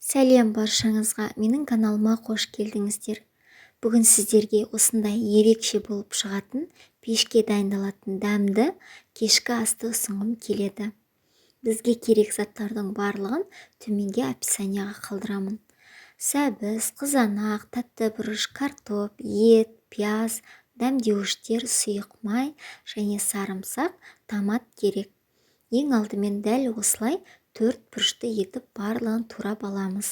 Сәлем баршаңызға, менің каналыма қош келдіңіздер. Бүгін сіздерге осындай ерекше болып шығатын, пешке дайындалатын дәмді кешкі асты ұсынғым келеді. Бізге керек заттардың барлығын төменге описанияға қалдырамын. Сәбіз, қызанақ, тәтті бұрыш, картоп, ет, пияз, дәмдеуіштер, сұйық май және сарымсақ, томат керек. Ең алдымен дәл осылай 4 бұрышты етіп барлығын турап аламыз.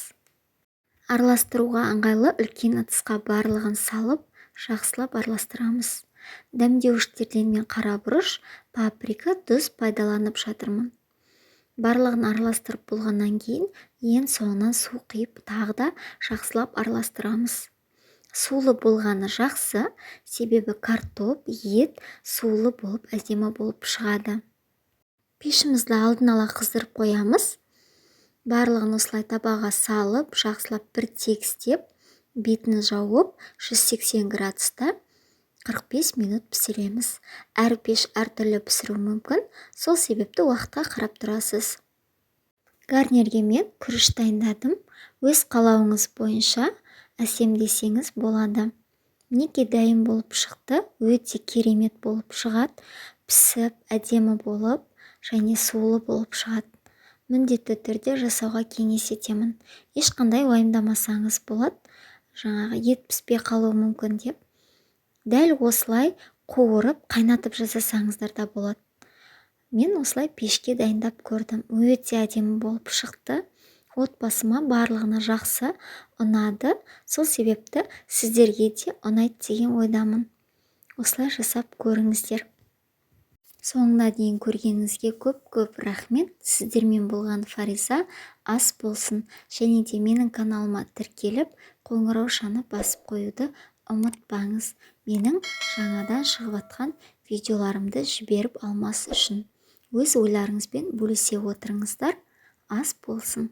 Араластыруға ыңғайлы үлкен ыдысқа барлығын салып, жақсылап араластырамыз. Дәмдеуіштерден мен қара бұрыш, паприка, тұз пайдаланып жатырмын. Барлығын араластырып болғаннан кейін, ең соңынан су құйып, тағы да жақсылап араластырамыз. Сулы болғаны жақсы, себебі картоп, ет сулы болып, әдемі болып шығады. Пешімізді алдын ала қыздырып қоямыз. Барлығын осылай табаға салып, жақсылап бір тегістеп, бетін жауып, 180 градуста 45 минут пісіреміз. Әр пеш әртүрлі пісіру мүмкін, сол себепті уақытқа қарап тұрасыз. Гарнирге мен күріш дайындадым. Өз қалауыңыз бойынша әсемдесеңіз болады. Мінекей дайын болып шықты, өте керемет болып шығады, пісіп, әдемі болып және сулы болып шығады. Міндетті түрде жасауға кеңес етемін. Ешқандай уайымдамасаңыз болады, жаңағы ет піспей қалуы мүмкін деп. Дәл осылай қуырып, қайнатып жасасаңыздар да болады. Мен осылай пешке дайындап көрдім. Өте әдемі болып шықты. Отбасыма барлығына жақсы ұнады. Сол себепті сіздерге де ұнайды деген ойдамын. Осылай жасап көріңіздер. Соңына дейін көргеніңізге көп рахмет. Сіздермен болған Фариза ас болсын. Және де менің каналыма тіркеліп, қоңырау шаны басып қоюды ұмытпаңыз. Менің жаңадан шығып жатқан видеоларымды жіберіп алмас үшін. Өз ойларыңызбен бөлісе отырыңыздар. Ас болсын.